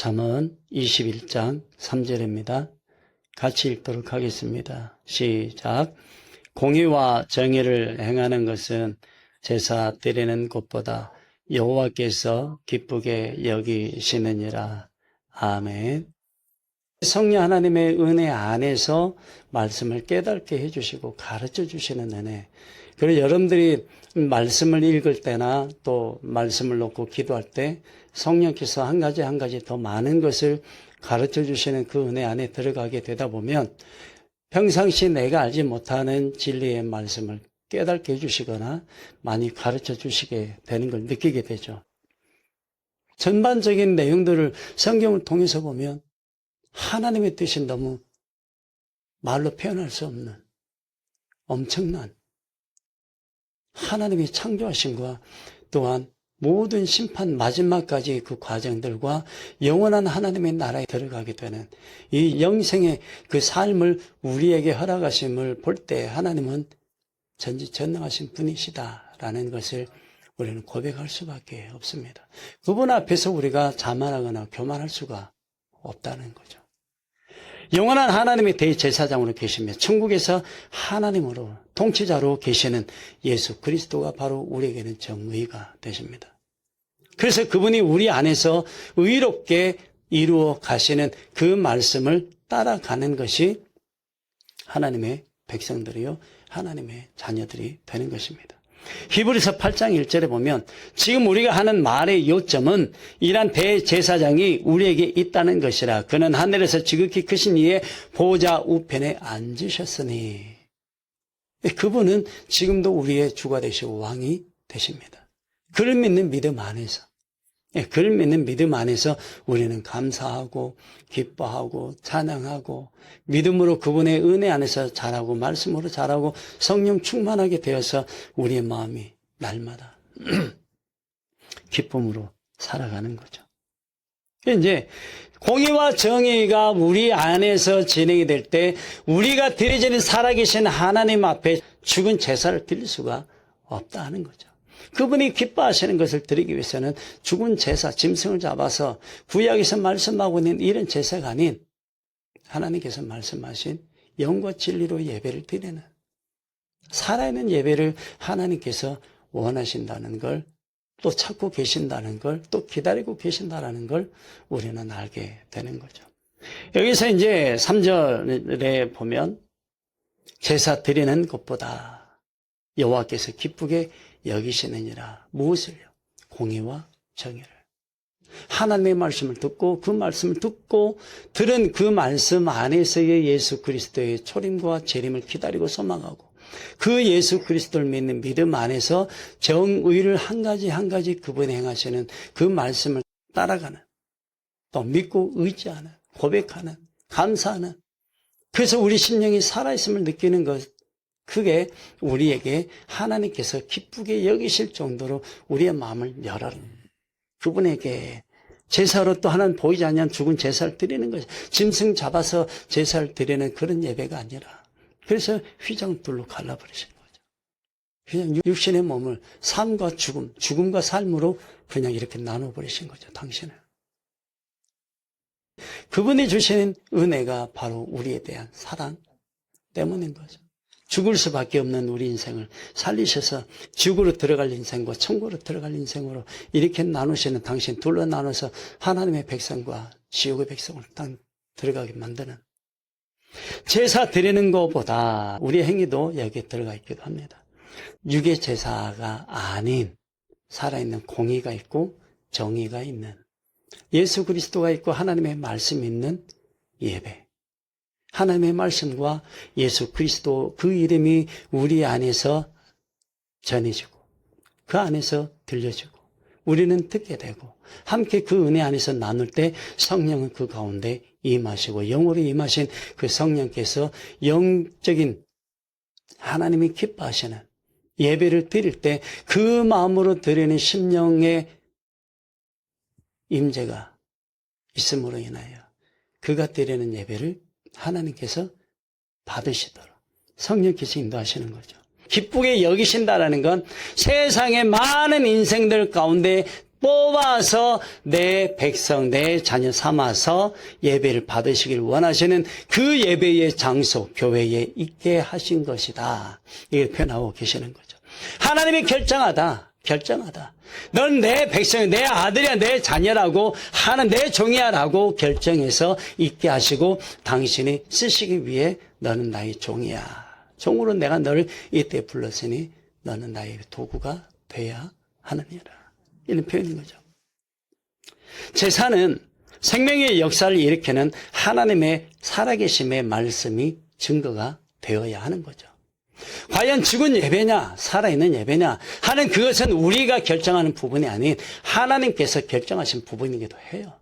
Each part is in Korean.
잠언 21장 3절입니다. 같이 읽도록 하겠습니다. 시작. 공의와 정의를 행하는 것은 제사 드리는 것보다 여호와께서 기쁘게 여기시느니라. 아멘. 성령 하나님의 은혜 안에서 말씀을 깨닫게 해주시고 가르쳐 주시는 은혜. 그리고 여러분들이 말씀을 읽을 때나 또 말씀을 놓고 기도할 때 성령께서 한 가지 더 많은 것을 가르쳐 주시는 그 은혜 안에 들어가게 되다 보면 평상시 내가 알지 못하는 진리의 말씀을 깨닫게 해주시거나 많이 가르쳐 주시게 되는 걸 느끼게 되죠. 전반적인 내용들을 성경을 통해서 보면 하나님의 뜻이 너무 말로 표현할 수 없는 엄청난 하나님의 창조하심과 또한 모든 심판 마지막까지 그 과정들과 영원한 하나님의 나라에 들어가게 되는 이 영생의 그 삶을 우리에게 허락하심을 볼 때 하나님은 전지전능하신 분이시다라는 것을 우리는 고백할 수밖에 없습니다. 그분 앞에서 우리가 자만하거나 교만할 수가 없다는 거죠. 영원한 하나님의 대제사장으로 계시며 천국에서 하나님으로 통치자로 계시는 예수 그리스도가 바로 우리에게는 정의가 되십니다. 그래서 그분이 우리 안에서 의롭게 이루어 가시는 그 말씀을 따라가는 것이 하나님의 백성들이요 하나님의 자녀들이 되는 것입니다. 히브리서 8장 1절에 보면 지금 우리가 하는 말의 요점은 이란 대제사장이 우리에게 있다는 것이라. 그는 하늘에서 지극히 크신 이의 보좌 우편에 앉으셨으니. 그분은 지금도 우리의 주가 되시고 왕이 되십니다. 그를 믿는 믿음 안에서, 그를 믿는 믿음 안에서 우리는 감사하고 기뻐하고 찬양하고 믿음으로 그분의 은혜 안에서 자라고 말씀으로 자라고 성령 충만하게 되어서 우리의 마음이 날마다 기쁨으로 살아가는 거죠. 이제 공의와 정의가 우리 안에서 진행이 될 때 우리가 드려지는 살아계신 하나님 앞에 죽은 제사를 드릴 수가 없다 하는 거죠. 그분이 기뻐하시는 것을 드리기 위해서는 죽은 제사, 짐승을 잡아서 구약에서 말씀하고 있는 이런 제사가 아닌 하나님께서 말씀하신 영과 진리로 예배를 드리는 살아있는 예배를 하나님께서 원하신다는 걸 또 찾고 계신다는 걸 또 기다리고 계신다는 걸 우리는 알게 되는 거죠. 여기서 이제 3절에 보면 제사 드리는 것보다 여호와께서 기쁘게 여기시느니라. 무엇을요? 공의와 정의를. 하나님의 말씀을 듣고 그 말씀을 듣고 들은 그 말씀 안에서의 예수 그리스도의 초림과 재림을 기다리고 소망하고 그 예수 그리스도를 믿는 믿음 안에서 정의를 한 가지 그분이 행하시는 그 말씀을 따라가는 또 믿고 의지하는 고백하는 감사하는 그래서 우리 심령이 살아있음을 느끼는 것 그게 우리에게 하나님께서 기쁘게 여기실 정도로 우리의 마음을 열어라. 그분에게 제사로 또 하나는 보이지 않는 죽은 제사를 드리는 것이 짐승 잡아서 제사를 드리는 그런 예배가 아니라 그래서 휘장둘로 갈라버리신 거죠. 그냥 육신의 몸을 삶과 죽음, 죽음과 삶으로 그냥 이렇게 나눠버리신 거죠. 당신을. 그분이 주시는 은혜가 바로 우리에 대한 사랑 때문인 거죠. 죽을 수밖에 없는 우리 인생을 살리셔서 지옥으로 들어갈 인생과 천국으로 들어갈 인생으로 이렇게 나누시는 당신 둘로 나눠서 하나님의 백성과 지옥의 백성을 딱 들어가게 만드는 제사 드리는 것보다 우리 행위도 여기에 들어가 있기도 합니다. 육의 제사가 아닌 살아있는 공의가 있고 정의가 있는 예수 그리스도가 있고 하나님의 말씀이 있는 예배. 하나님의 말씀과 예수 그리스도 그 이름이 우리 안에서 전해지고 그 안에서 들려지고 우리는 듣게 되고 함께 그 은혜 안에서 나눌 때 성령은 그 가운데 임하시고 영으로 임하신 그 성령께서 영적인 하나님이 기뻐하시는 예배를 드릴 때 그 마음으로 드리는 심령의 임재가 있음으로 인하여 그가 드리는 예배를 하나님께서 받으시도록 성령께서 인도하시는 거죠. 기쁘게 여기신다라는 건 세상의 많은 인생들 가운데 뽑아서 내 백성, 내 자녀 삼아서 예배를 받으시길 원하시는 그 예배의 장소, 교회에 있게 하신 것이다. 이게 표현하고 계시는 거죠. 하나님이 결정하다. 넌 내 백성이, 내 아들이야, 내 자녀라고 하는 내 종이야라고 결정해서 있게 하시고 당신이 쓰시기 위해 너는 나의 종이야. 종으로 내가 너를 이때 불렀으니 너는 나의 도구가 돼야 하느니라. 이런 표현인 거죠. 제사는 생명의 역사를 일으키는 하나님의 살아계심의 말씀이 증거가 되어야 하는 거죠. 과연 죽은 예배냐 살아있는 예배냐 하는 그것은 우리가 결정하는 부분이 아닌 하나님께서 결정하신 부분이기도 해요.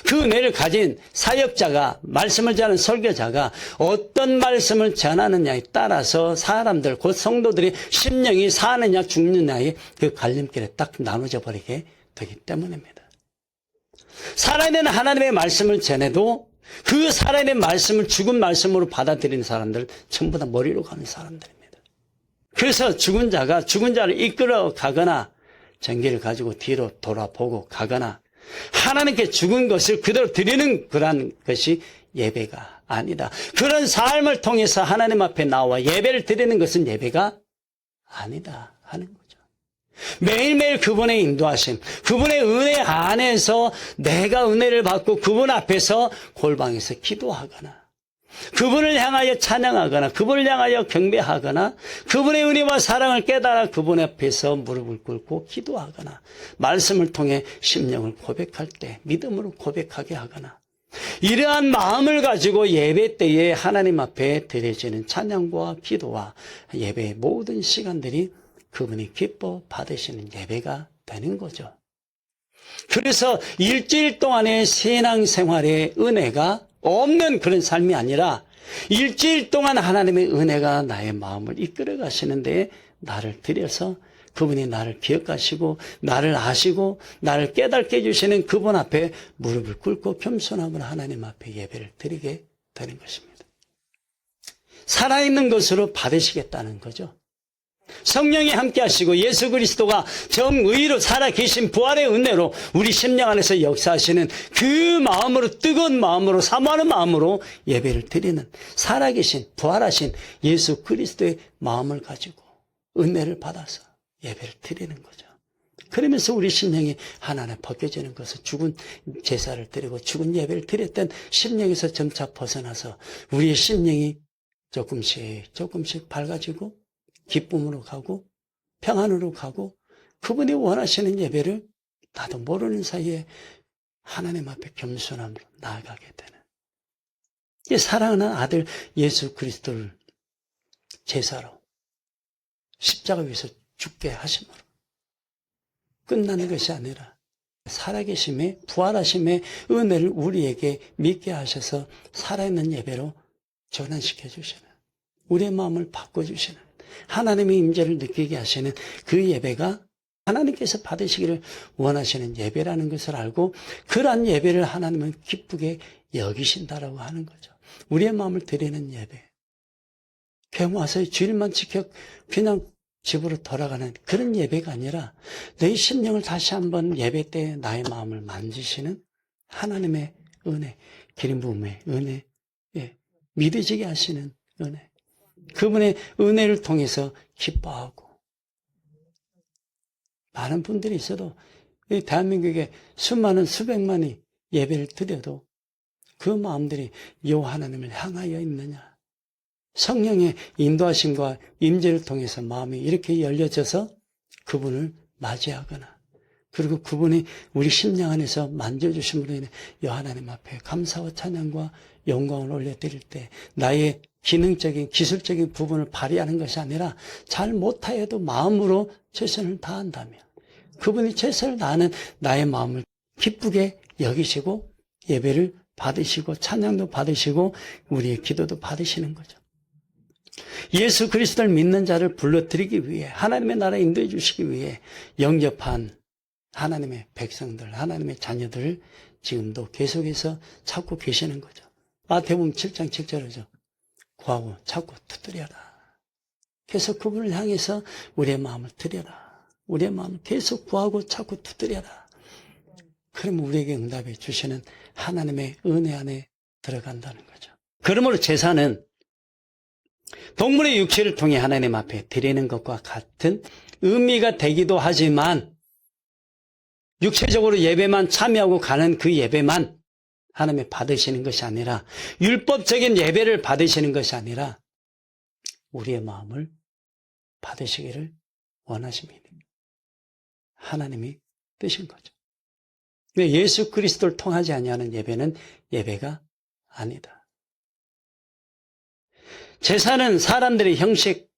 그 은혜를 가진 사역자가, 말씀을 전하는 설교자가 어떤 말씀을 전하느냐에 따라서 사람들, 곧 성도들이 심령이 사느냐 죽느냐의 그 갈림길에 딱 나눠져 버리게 되기 때문입니다. 살아있는 하나님의 말씀을 전해도 그 살아있는 말씀을 죽은 말씀으로 받아들이는 사람들 전부 다 머리로 가는 사람들입니다. 그래서 죽은 자가 죽은 자를 이끌어 가거나 전기를 가지고 뒤로 돌아보고 가거나 하나님께 죽은 것을 그대로 드리는 그런 것이 예배가 아니다. 그런 삶을 통해서 하나님 앞에 나와 예배를 드리는 것은 예배가 아니다 하는 거죠. 매일매일 그분의 인도하심, 그분의 은혜 안에서 내가 은혜를 받고 그분 앞에서 골방에서 기도하거나 그분을 향하여 찬양하거나 그분을 향하여 경배하거나 그분의 은혜와 사랑을 깨달아 그분 앞에서 무릎을 꿇고 기도하거나 말씀을 통해 심령을 고백할 때 믿음으로 고백하게 하거나 이러한 마음을 가지고 예배 때에 하나님 앞에 드려지는 찬양과 기도와 예배의 모든 시간들이 그분이 기뻐 받으시는 예배가 되는 거죠. 그래서 일주일 동안의 신앙생활의 은혜가 없는 그런 삶이 아니라 일주일 동안 하나님의 은혜가 나의 마음을 이끌어 가시는데 나를 들여서 그분이 나를 기억하시고 나를 아시고 나를 깨닫게 해주시는 그분 앞에 무릎을 꿇고 겸손함으로 하나님 앞에 예배를 드리게 되는 것입니다. 살아있는 것으로 받으시겠다는 거죠. 성령이 함께 하시고 예수 그리스도가 정의로 살아계신 부활의 은혜로 우리 심령 안에서 역사하시는 그 마음으로 뜨거운 마음으로 사모하는 마음으로 예배를 드리는 살아계신 부활하신 예수 그리스도의 마음을 가지고 은혜를 받아서 예배를 드리는 거죠. 그러면서 우리 심령이 하나하나 벗겨지는 것은 죽은 제사를 드리고 죽은 예배를 드렸던 심령에서 점차 벗어나서 우리의 심령이 조금씩 밝아지고 기쁨으로 가고 평안으로 가고 그분이 원하시는 예배를 나도 모르는 사이에 하나님 앞에 겸손함으로 나아가게 되는 이 사랑하는 아들 예수 그리스도를 제사로 십자가 위에서 죽게 하심으로 끝나는 것이 아니라 살아계심의 부활하심의 은혜를 우리에게 믿게 하셔서 살아있는 예배로 전환시켜 주시는 우리의 마음을 바꿔주시는 하나님의 임재를 느끼게 하시는 그 예배가 하나님께서 받으시기를 원하시는 예배라는 것을 알고 그러한 예배를 하나님은 기쁘게 여기신다라고 하는 거죠. 우리의 마음을 드리는 예배. 교회 와서 주일만 지켜 그냥 집으로 돌아가는 그런 예배가 아니라 내 심령을 다시 한번 예배 때 나의 마음을 만지시는 하나님의 은혜, 기름 부음의 은혜, 믿어지게 하시는 은혜. 그분의 은혜를 통해서 기뻐하고 많은 분들이 있어도 대한민국에 수많은 수백만이 예배를 드려도 그 마음들이 요 하나님을 향하여 있느냐. 성령의 인도하심과 임재를 통해서 마음이 이렇게 열려져서 그분을 맞이하거나 그리고 그분이 우리 심령 안에서 만져주심으로 인해 요 하나님 앞에 감사와 찬양과 영광을 올려드릴 때 나의 기능적인 기술적인 부분을 발휘하는 것이 아니라 잘 못하여도 마음으로 최선을 다한다면 그분이 최선을 다하는 나의 마음을 기쁘게 여기시고 예배를 받으시고 찬양도 받으시고 우리의 기도도 받으시는 거죠. 예수 그리스도를 믿는 자를 불러들이기 위해 하나님의 나라에 인도해 주시기 위해 영접한 하나님의 백성들, 하나님의 자녀들을 지금도 계속해서 찾고 계시는 거죠. 마태복음 7장 7절이죠. 구하고 찾고 두드려라. 계속 그분을 향해서 우리의 마음을 드려라. 우리의 마음을 계속 구하고 찾고 두드려라. 그럼 우리에게 응답해 주시는 하나님의 은혜 안에 들어간다는 거죠. 그러므로 제사는 동물의 육체를 통해 하나님 앞에 드리는 것과 같은 의미가 되기도 하지만 육체적으로 예배만 참여하고 가는 그 예배만 하나님이 받으시는 것이 아니라 율법적인 예배를 받으시는 것이 아니라 우리의 마음을 받으시기를 원하십니다. 하나님이 뜨신 거죠. 예수 그리스도를 통하지 아니하는 예배는 예배가 아니다. 제사는 사람들의 형식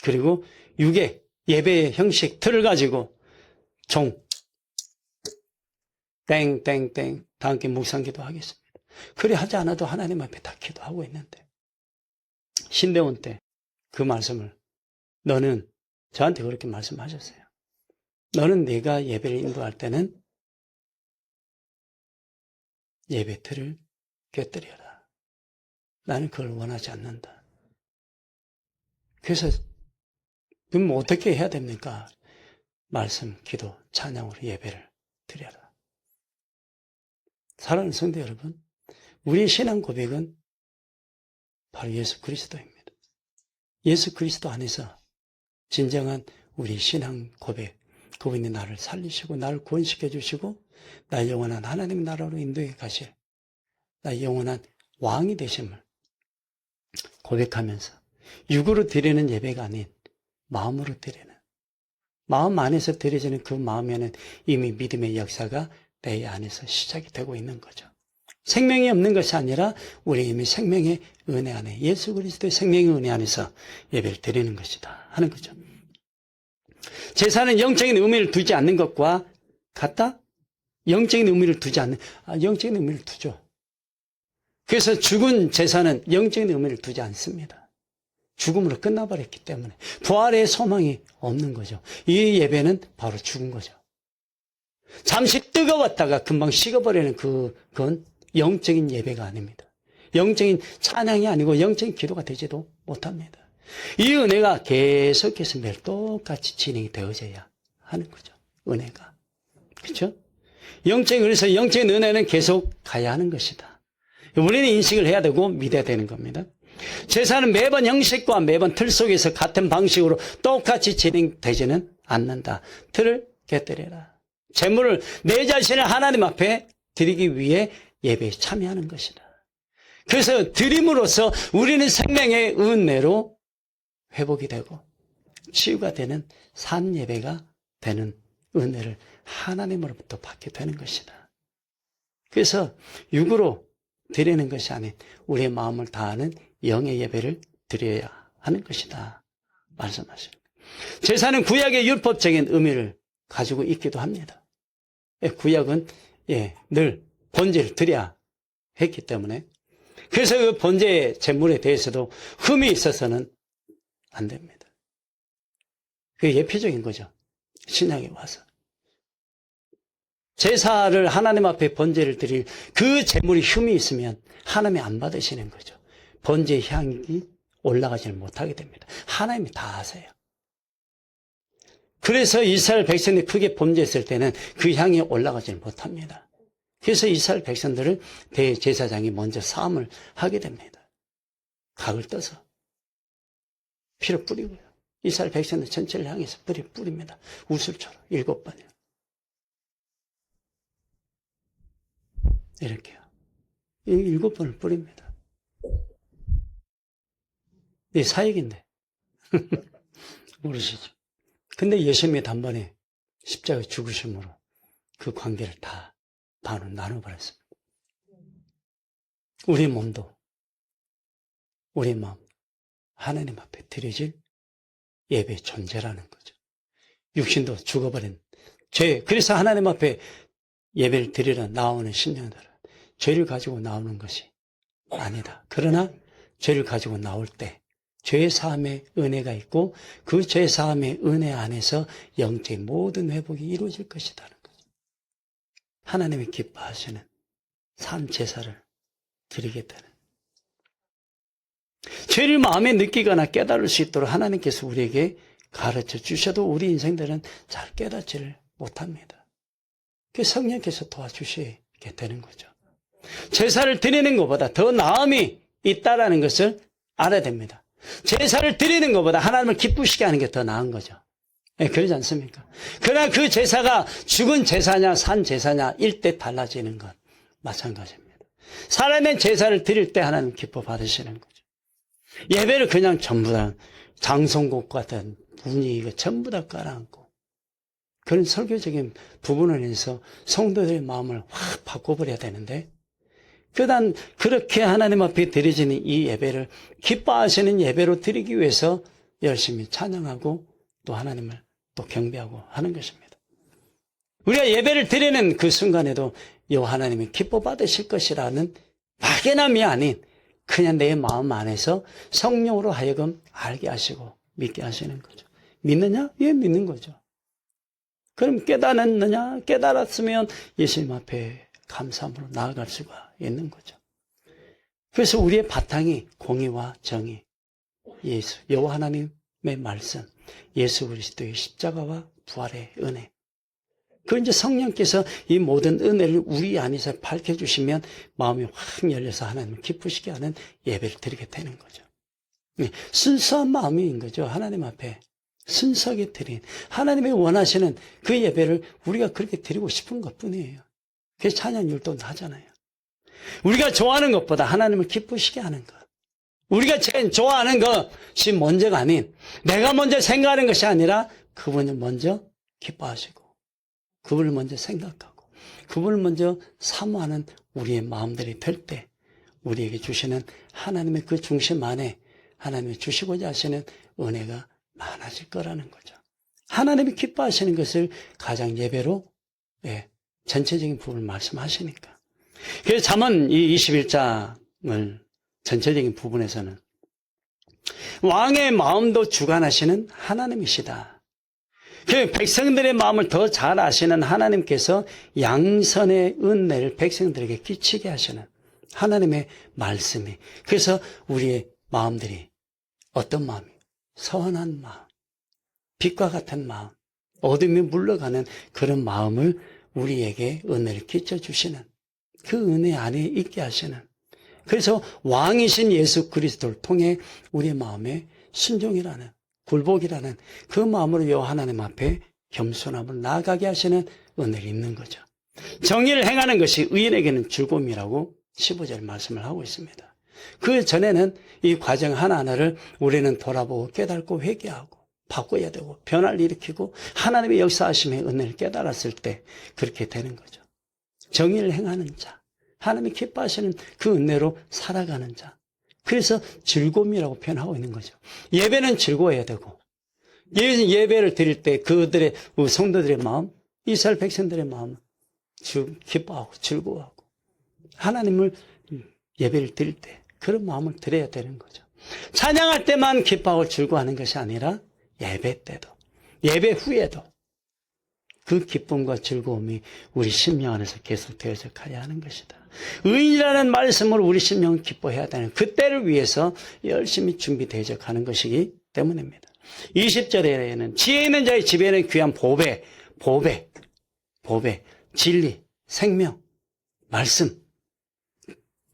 그리고 육의 예배의 형식 틀을 가지고 종 땡땡땡 다 함께 묵상기도 하겠습니다. 그리 하지 않아도 하나님 앞에 다 기도하고 있는데 신대원 때 그 말씀을 너는 저한테 그렇게 말씀하셨어요. 너는 네가 예배를 인도할 때는 예배 틀을 깨뜨려라. 나는 그걸 원하지 않는다. 그래서 그럼 어떻게 해야 됩니까? 말씀, 기도, 찬양으로 예배를 드려라. 사랑하는 성도 여러분, 우리의 신앙 고백은 바로 예수 그리스도입니다. 예수 그리스도 안에서 진정한 우리 신앙 고백, 그분이 나를 살리시고 나를 구원시켜 주시고 나의 영원한 하나님 나라로 인도해 가실 나의 영원한 왕이 되심을 고백하면서 육으로 드리는 예배가 아닌 마음으로 드리는, 마음 안에서 드려지는 그 마음에는 이미 믿음의 역사가 내 안에서 시작이 되고 있는 거죠. 생명이 없는 것이 아니라 우리 이미 생명의 은혜 안에, 예수 그리스도의 생명의 은혜 안에서 예배를 드리는 것이다 하는 거죠. 제사는 영적인 의미를 두지 않는 것과 같다? 영적인 의미를 두지 않는, 영적인 의미를 두죠. 그래서 죽은 제사는 영적인 의미를 두지 않습니다. 죽음으로 끝나버렸기 때문에 부활의 소망이 없는 거죠. 이 예배는 바로 죽은 거죠. 잠시 뜨거웠다가 금방 식어버리는 그건 영적인 예배가 아닙니다. 영적인 찬양이 아니고 영적인 기도가 되지도 못합니다. 이 은혜가 계속해서 매일 똑같이 진행이 되어져야 하는 거죠. 은혜가. 그렇죠? 그래서 영적인 은혜는 계속 가야 하는 것이다. 우리는 인식을 해야 되고 믿어야 되는 겁니다. 제사는 매번 형식과 매번 틀 속에서 같은 방식으로 똑같이 진행되지는 않는다. 틀을 깨뜨려라. 제물을 내 자신을 하나님 앞에 드리기 위해 예배에 참여하는 것이다. 그래서 드림으로써 우리는 생명의 은혜로 회복이 되고 치유가 되는 산 예배가 되는 은혜를 하나님으로부터 받게 되는 것이다. 그래서 육으로 드리는 것이 아닌 우리의 마음을 다하는 영의 예배를 드려야 하는 것이다 말씀하십니다. 제사는 구약의 율법적인 의미를 가지고 있기도 합니다. 구약은 늘 번제를 드려야 했기 때문에, 그래서 그 번제의 제물에 대해서도 흠이 있어서는 안 됩니다. 그게 예표적인 거죠. 신약에 와서 제사를 하나님 앞에 번제를 드릴 그 제물이 흠이 있으면 하나님이 안 받으시는 거죠. 번제의 향이 올라가지를 못하게 됩니다. 하나님이 다 아세요. 그래서 이스라엘 백성들이 크게 범죄했을 때는 그 향이 올라가지를 못합니다. 그래서 이스라엘 백성들을 대제사장이 먼저 사함을 하게 됩니다. 각을 떠서 피를 뿌리고요. 이스라엘 백성들 전체를 향해서 뿌립니다. 우슬처럼 7번이요. 이렇게요. 7번을 뿌립니다. 이 사역인데 모르시죠? 근데 예수님이 단번에 십자가에 죽으심으로 그 관계를 다 반으로 나눠버렸습니다. 우리 몸도 우리 마음 하나님 앞에 드려질 예배의 존재라는 거죠. 육신도 죽어버린 죄. 그래서 하나님 앞에 예배를 드리러 나오는 신령들은 죄를 가지고 나오는 것이 아니다. 그러나 죄를 가지고 나올 때 죄 사함의 은혜가 있고 그 죄 사함의 은혜 안에서 영적인 모든 회복이 이루어질 것이라는 거죠. 하나님이 기뻐하시는 산 제사를 드리겠다는, 죄를 마음에 느끼거나 깨달을 수 있도록 하나님께서 우리에게 가르쳐 주셔도 우리 인생들은 잘 깨닫지를 못합니다. 그 성령께서 도와주시게 되는 거죠. 제사를 드리는 것보다 더 나음이 있다라는 것을 알아야 됩니다. 제사를 드리는 것보다 하나님을 기쁘시게 하는 게 더 나은 거죠. 네, 그러지 않습니까? 그러나 그 제사가 죽은 제사냐 산 제사냐 일대 달라지는 것 마찬가지입니다. 살아낸 제사를 드릴 때 하나님 기뻐 받으시는 거죠. 예배를 그냥 전부 다 장송곡 같은 분위기가 전부 다 깔아앉고 그런 설교적인 부분을 해서 성도들의 마음을 확 바꿔버려야 되는데 그단 그렇게 하나님 앞에 드려지는 이 예배를 기뻐하시는 예배로 드리기 위해서 열심히 찬양하고 또 하나님을 또 경배하고 하는 것입니다. 우리가 예배를 드리는 그 순간에도 여 하나님이 기뻐 받으실 것이라는 막연함이 아닌 그냥 내 마음 안에서 성령으로 하여금 알게 하시고 믿게 하시는 거죠. 믿느냐? 예, 믿는 거죠. 그럼 깨달았느냐? 깨달았으면 예수님 앞에 감사함으로 나아갈 수가 있는 거죠. 그래서 우리의 바탕이 공의와 정의, 예수, 여호와 하나님의 말씀, 예수 그리스도의 십자가와 부활의 은혜. 그 이제 성령께서 이 모든 은혜를 우리 안에서 밝혀주시면 마음이 확 열려서 하나님을 기쁘시게 하는 예배를 드리게 되는 거죠. 순수한 마음인 거죠. 하나님 앞에 순수하게 드린 하나님이 원하시는 그 예배를 우리가 그렇게 드리고 싶은 것뿐이에요. 그래서 찬양율도 하잖아요. 우리가 좋아하는 것보다 하나님을 기쁘시게 하는 것. 우리가 제일 좋아하는 것이 먼저가 아닌 내가 먼저 생각하는 것이 아니라 그분을 먼저 기뻐하시고 그분을 먼저 생각하고 그분을 먼저 사모하는 우리의 마음들이 될 때 우리에게 주시는 하나님의 그 중심 안에 하나님이 주시고자 하시는 은혜가 많아질 거라는 거죠. 하나님이 기뻐하시는 것을 가장 예배로 전체적인 부분을 말씀하시니까. 그래서 잠언 이 21장을 전체적인 부분에서는 왕의 마음도 주관하시는 하나님이시다. 그 백성들의 마음을 더 잘 아시는 하나님께서 양선의 은혜를 백성들에게 끼치게 하시는 하나님의 말씀이. 그래서 우리의 마음들이 어떤 마음이에요? 선한 마음, 빛과 같은 마음, 어둠이 물러가는 그런 마음을 우리에게 은혜를 끼쳐주시는 그 은혜 안에 있게 하시는 그래서 왕이신 예수 그리스도를 통해 우리의 마음에 순종이라는 굴복이라는 그 마음으로 여호와 하나님 앞에 겸손함을 나아가게 하시는 은혜를 입는 거죠. 정의를 행하는 것이 의인에게는 즐거움이라고 15절 말씀을 하고 있습니다. 그 전에는 이 과정 하나하나를 우리는 돌아보고 깨닫고 회개하고 바꿔야 되고 변화를 일으키고 하나님의 역사하심의 은혜를 깨달았을 때 그렇게 되는 거죠. 정의를 행하는 자, 하나님이 기뻐하시는 그 은혜로 살아가는 자. 그래서 즐거움이라고 표현하고 있는 거죠. 예배는 즐거워야 되고 예배를 드릴 때 그들의 성도들의 마음, 이스라엘 백성들의 마음 기뻐하고 즐거워하고 하나님을 예배를 드릴 때 그런 마음을 드려야 되는 거죠. 찬양할 때만 기뻐하고 즐거워하는 것이 아니라 예배 때도 예배 후에도 그 기쁨과 즐거움이 우리 심령 안에서 계속 되어져 가야 하는 것이다. 의인이라는 말씀으로 우리 심령을 기뻐해야 되는 그때를 위해서 열심히 준비되어져 가는 것이기 때문입니다. 20절에는 지혜 있는 자의 집에는 귀한 보배, 진리, 생명, 말씀,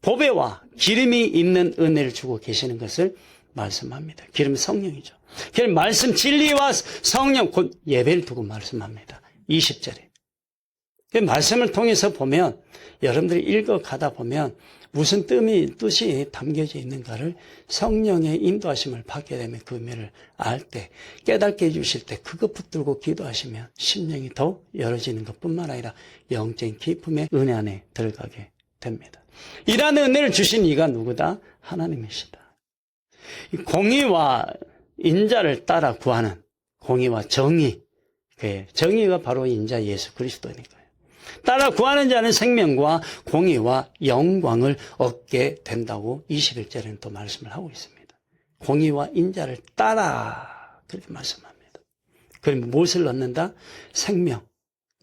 보배와 기름이 있는 은혜를 주고 계시는 것을 말씀합니다. 기름은 성령이죠. 기름 말씀, 진리와 성령, 곧 예배를 두고 말씀합니다. 20절에. 말씀을 통해서 보면 여러분들이 읽어가다 보면 무슨 뜻이 담겨져 있는가를 성령의 인도하심을 받게 되면 그 의미를 알 때 깨닫게 해주실 때 그것 붙들고 기도하시면 심령이 더 열어지는 것뿐만 아니라 영적인 기쁨의 은혜 안에 들어가게 됩니다. 이러한 은혜를 주신 이가 누구다? 하나님이시다. 공의와 인자를 따라 구하는 공의와 정의, 정의가 바로 인자 예수 그리스도니까요. 따라 구하는 자는 생명과 공의와 영광을 얻게 된다고 21절에는 또 말씀을 하고 있습니다. 공의와 인자를 따라 그렇게 말씀합니다. 그럼 무엇을 얻는다? 생명,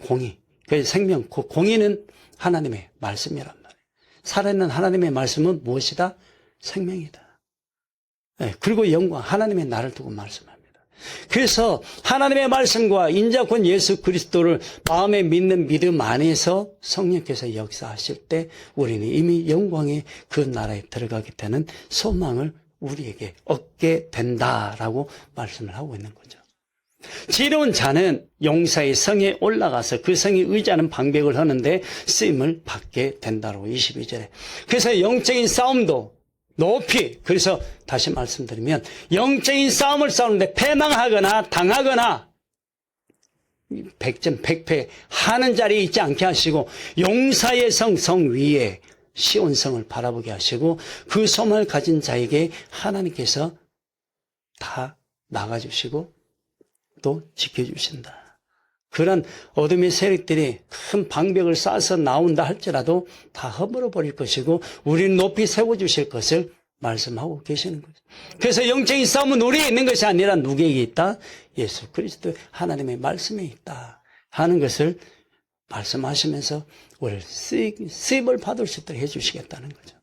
공의. 그래서 생명, 공의는 하나님의 말씀이란 말이에요. 살아있는 하나님의 말씀은 무엇이다? 생명이다. 그리고 영광, 하나님의 나를 두고 말씀합니다. 그래서 하나님의 말씀과 인자권 예수 그리스도를 마음에 믿는 믿음 안에서 성령께서 역사하실 때 우리는 이미 영광의 그 나라에 들어가게 되는 소망을 우리에게 얻게 된다라고 말씀을 하고 있는 거죠. 지혜로운 자는 용사의 성에 올라가서 그 성에 의지하는 방백을 하는데 쓰임을 받게 된다고 22절에. 그래서 영적인 싸움도 높이, 그래서 다시 말씀드리면 영적인 싸움을 싸우는데 패망하거나 당하거나 백전백패 하는 자리에 있지 않게 하시고 용사의 성 위에 시온성을 바라보게 하시고 그 소망을 가진 자에게 하나님께서 다 막아주시고 또 지켜주신다. 그런 어둠의 세력들이 큰 방벽을 쌓아서 나온다 할지라도 다 허물어 버릴 것이고 우리는 높이 세워주실 것을 말씀하고 계시는 거죠. 그래서 영적인 싸움은 우리에 있는 것이 아니라 누구에게 있다? 예수 그리스도 하나님의 말씀에 있다 하는 것을 말씀하시면서 우리를 쓰임을 받을 수 있도록 해주시겠다는 거죠.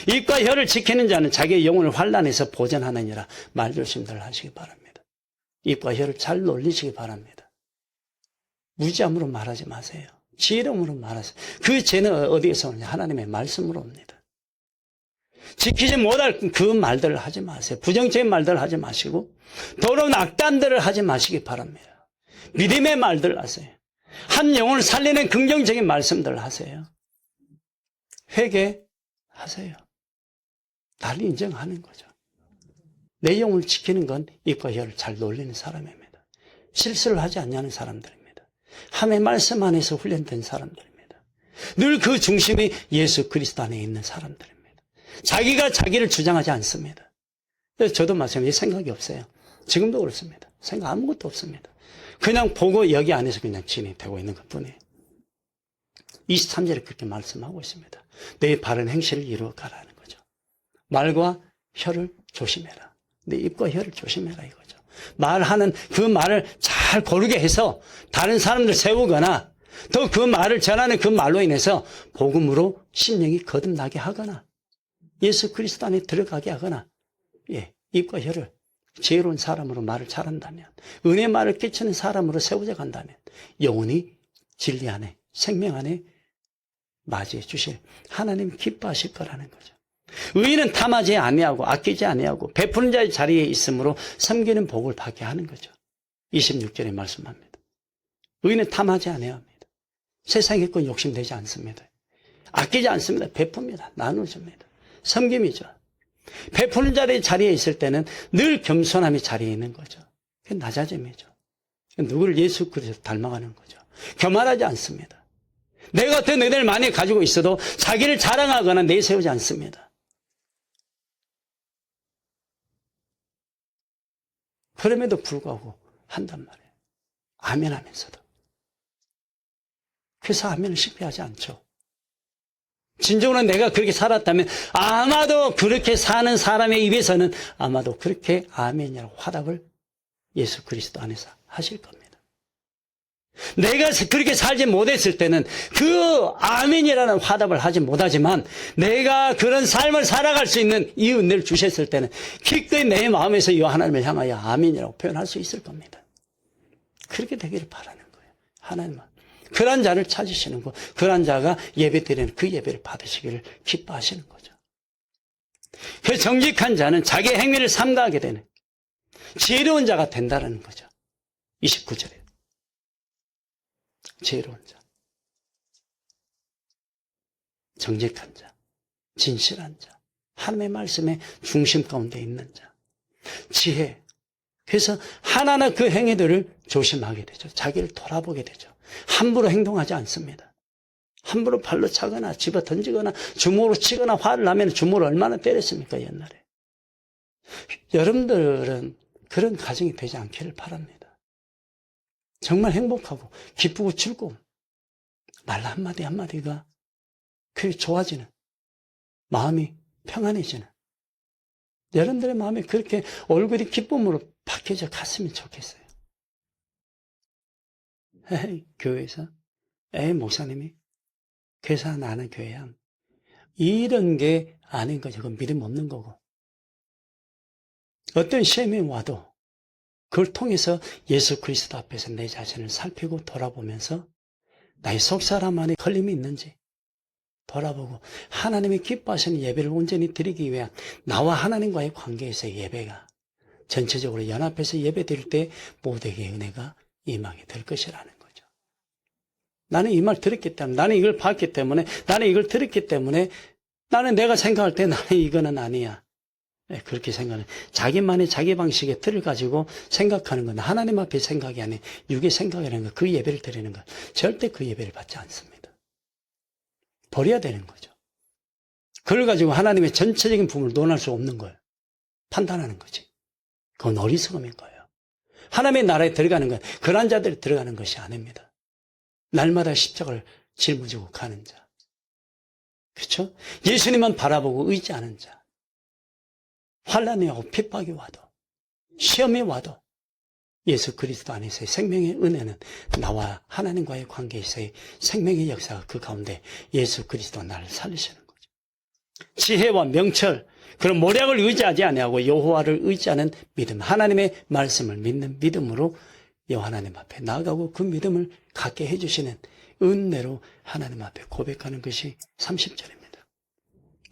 입과 혀를 지키는 자는 자기의 영혼을 환난에서 보전하느니라 말조심들 하시기 바랍니다. 입과 혀를 잘 놀리시기 바랍니다. 무지함으로 말하지 마세요. 지혜로움으로 말하세요. 그 죄는 어디에서 오느냐? 하나님의 말씀으로 옵니다. 지키지 못할 그 말들을 하지 마세요. 부정적인 말들을 하지 마시고 더러운 악단들을 하지 마시기 바랍니다. 믿음의 말들을 하세요. 한 영혼을 살리는 긍정적인 말씀들을 하세요. 회개하세요. 날 인정하는 거죠. 내 영혼을 지키는 건 입과 혀를 잘 놀리는 사람입니다. 실수를 하지 않냐는 사람들입니다. 하나님의 말씀 안에서 훈련된 사람들입니다. 늘 그 중심이 예수 그리스도 안에 있는 사람들입니다. 자기가 자기를 주장하지 않습니다. 저도 마찬가지로 생각이 없어요. 지금도 그렇습니다. 생각 아무것도 없습니다. 그냥 보고 여기 안에서 그냥 진행되고 있는 것뿐이에요. 23절에 그렇게 말씀하고 있습니다. 내 바른 행실을 이루어 가라는 거죠. 말과 혀를 조심해라. 내 입과 혀를 조심해라 이거죠. 말하는 그 말을 잘 고르게 해서 다른 사람들 세우거나 또 그 말을 전하는 그 말로 인해서 복음으로 심령이 거듭나게 하거나 예수 그리스도 안에 들어가게 하거나 입과 혀를 지혜로운 사람으로 말을 잘한다면 은혜의 말을 끼치는 사람으로 세워져 간다면 영원히 진리 안에 생명 안에 맞이해 주실 하나님 기뻐하실 거라는 거죠. 의인은 탐하지 아니하고 아끼지 아니하고 베푸는 자의 자리에 있으므로 섬기는 복을 받게 하는 거죠. 26절에 말씀합니다. 의인은 탐하지 아니합니다. 세상의 것 욕심되지 않습니다. 아끼지 않습니다. 베풉니다. 나눠줍니다. 섬김이죠. 베푸는 자의 자리에 있을 때는 늘 겸손함이 자리에 있는 거죠. 그게 낮아짐이죠. 누구를 예수 그리스도 닮아가는 거죠. 교만하지 않습니다. 내가 어떤 은혜를 많이 가지고 있어도 자기를 자랑하거나 내세우지 않습니다. 그럼에도 불구하고 한단 말이에요. 아멘 하면서도. 그래서 아멘을 실패하지 않죠. 진정으로 내가 그렇게 살았다면 아마도 그렇게 사는 사람의 입에서는 아마도 그렇게 아멘이라고 화답을 예수 그리스도 안에서 하실 겁니다. 내가 그렇게 살지 못했을 때는 그 아멘이라는 화답을 하지 못하지만 내가 그런 삶을 살아갈 수 있는 이 은혜를 주셨을 때는 기꺼이 내 마음에서 이 하나님을 향하여 아멘이라고 표현할 수 있을 겁니다. 그렇게 되기를 바라는 거예요. 하나님은 그런 자를 찾으시는 거, 그런 자가 예배 드리는 그 예배를 받으시기를 기뻐하시는 거죠. 그 정직한 자는 자기의 행위를 삼가하게 되는 지혜로운 자가 된다는 거죠. 29절에 지혜로운 자, 정직한 자, 진실한 자, 하나님의 말씀의 중심 가운데 있는 자, 지혜. 그래서 하나하나 그 행위들을 조심하게 되죠. 자기를 돌아보게 되죠. 함부로 행동하지 않습니다. 함부로 발로 차거나 집어 던지거나 주먹으로 치거나 화를 나면 주먹을 얼마나 때렸습니까 옛날에. 여러분들은 그런 가정이 되지 않기를 바랍니다. 정말 행복하고 기쁘고 즐거움, 말 한마디 한마디가 그게 좋아지는, 마음이 평안해지는, 여러분들의 마음에 그렇게 얼굴이 기쁨으로 바뀌어져 갔으면 좋겠어요. 교회에서 목사님이 교회에서 나는 교회야, 이런 게 아닌 거죠. 그건 믿음 없는 거고, 어떤 시험이 와도 그걸 통해서 예수 그리스도 앞에서 내 자신을 살피고 돌아보면서 나의 속 사람 안에 걸림이 있는지 돌아보고 하나님이 기뻐하시는 예배를 온전히 드리기 위한 나와 하나님과의 관계에서의 예배가 전체적으로 연합해서 예배 드릴 때 모두에게 은혜가 임하게 될 것이라는 거죠. 나는 이 말 들었기 때문에, 나는 이걸 봤기 때문에, 나는 이걸 들었기 때문에, 나는 내가 생각할 때 나는 이거는 아니야. 네, 그렇게 생각하는, 자기만의 자기 방식의 틀을 가지고 생각하는 건 하나님 앞에 생각이 아닌 육의 생각이라는 거, 그 예배를 드리는 것, 절대 그 예배를 받지 않습니다. 버려야 되는 거죠. 그걸 가지고 하나님의 전체적인 부분을 논할 수 없는 거예요. 판단하는 거지. 그건 어리석음인 거예요. 하나님의 나라에 들어가는 건 그런 자들이 들어가는 것이 아닙니다. 날마다 십자가를 짊어지고 가는 자. 그렇죠? 예수님만 바라보고 의지하는 자. 환난이 오고 핍박이 와도 시험이 와도 예수 그리스도 안에서의 생명의 은혜는 나와 하나님과의 관계에서의 생명의 역사가 그 가운데 예수 그리스도가 나를 살리시는 거죠. 지혜와 명철, 그런 모략을 의지하지 아니하고 여호와를 의지하는 믿음, 하나님의 말씀을 믿는 믿음으로 여호와 하나님 앞에 나아가고 그 믿음을 갖게 해주시는 은혜로 하나님 앞에 고백하는 것이 30절입니다.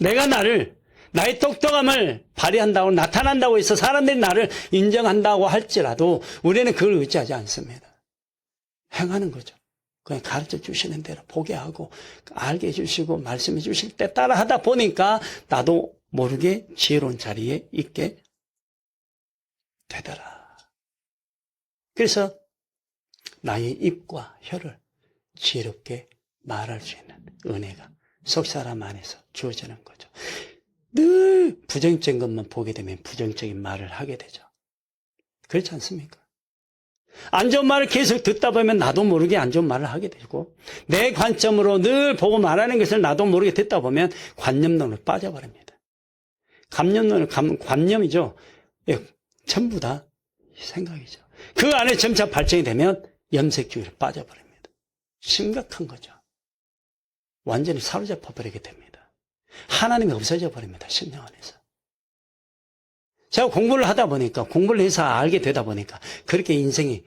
내가 나의 똑똑함을 발휘한다고 나타난다고 해서 사람들이 나를 인정한다고 할지라도 우리는 그걸 의지하지 않습니다. 행하는 거죠. 그냥 가르쳐 주시는 대로 보게 하고 알게 해주시고 말씀해 주실 때 따라 하다 보니까 나도 모르게 지혜로운 자리에 있게 되더라. 그래서 나의 입과 혀를 지혜롭게 말할 수 있는 은혜가 속사람 안에서 주어지는 거죠. 늘 부정적인 것만 보게 되면 부정적인 말을 하게 되죠. 그렇지 않습니까? 안 좋은 말을 계속 듣다 보면 나도 모르게 안 좋은 말을 하게 되고 내 관점으로 늘 보고 말하는 것을 나도 모르게 듣다 보면 관념론으로 빠져버립니다. 관념이죠. 전부 다 생각이죠. 그 안에 점차 발전이 되면 염색주의로 빠져버립니다. 심각한 거죠. 완전히 사로잡혀 버리게 됩니다. 하나님이 없어져 버립니다. 심령 안에서. 제가 공부를 하다 보니까, 공부를 해서 알게 되다 보니까 그렇게 인생이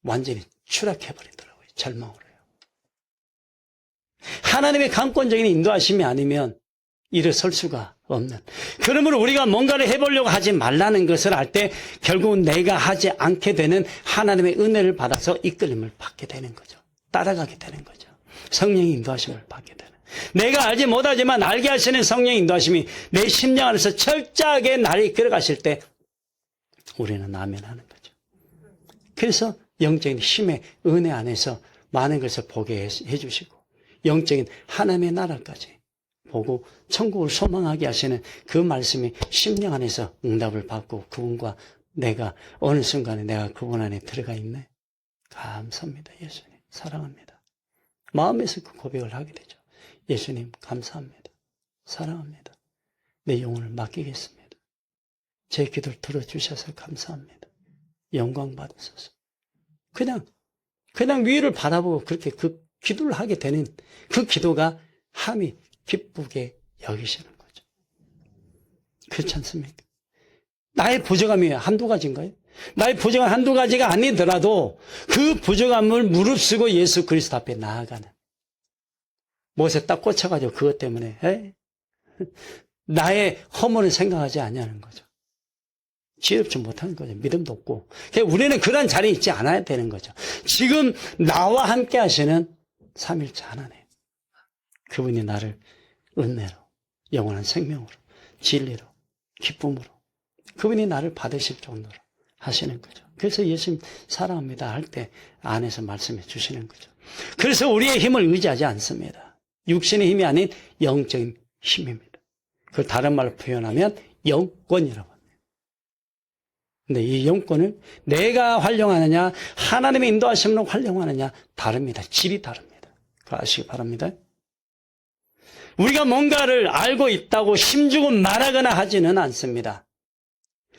완전히 추락해 버리더라고요. 절망으로요. 하나님의 강권적인 인도하심이 아니면 일어설 수가 없는. 그러므로 우리가 뭔가를 해보려고 하지 말라는 것을 알 때 결국은 내가 하지 않게 되는 하나님의 은혜를 받아서 이끌림을 받게 되는 거죠. 따라가게 되는 거죠. 성령의 인도하심을 받게 되는. 내가 알지 못하지만 알게 하시는 성령의 인도하심이 내 심령 안에서 철저하게 나를 이끌어 가실 때 우리는 아멘 하는 거죠. 그래서 영적인 힘의 은혜 안에서 많은 것을 보게 해주시고 영적인 하나님의 나라까지 보고 천국을 소망하게 하시는 그 말씀이 심령 안에서 응답을 받고 그분과 내가 어느 순간에 내가 그분 안에 들어가 있네. 감사합니다. 예수님 사랑합니다. 마음에서 그 고백을 하게 되죠. 예수님 감사합니다. 사랑합니다. 내 영혼을 맡기겠습니다. 제 기도를 들어주셔서 감사합니다. 영광 받으소서. 그냥 위를 바라보고 그렇게 그 기도를 하게 되는 그 기도가 하나님이 기쁘게 여기시는 거죠. 그렇지 않습니까? 나의 부족함이 한두 가지인가요? 나의 부족함 한두 가지가 아니더라도 그 부족함을 무릅쓰고 예수 그리스도 앞에 나아가는 못에 딱 꽂혀가지고 그것 때문에 나의 허물을 생각하지 않냐는 거죠. 지혜롭지 못하는 거죠. 믿음도 없고. 우리는 그런 자리에 있지 않아야 되는 거죠. 지금 나와 함께 하시는 삼일째 하나님. 그분이 나를 은혜로, 영원한 생명으로, 진리로, 기쁨으로 그분이 나를 받으실 정도로 하시는 거죠. 그래서 예수님 사랑합니다 할 때 안에서 말씀해 주시는 거죠. 그래서 우리의 힘을 의지하지 않습니다. 육신의 힘이 아닌 영적인 힘입니다. 그걸 다른 말로 표현하면 영권이라고 합니다. 근데 이 영권을 내가 활용하느냐 하나님의 인도하심으로 활용하느냐 다릅니다. 질이 다릅니다. 그거 아시기 바랍니다. 우리가 뭔가를 알고 있다고 힘주고 말하거나 하지는 않습니다.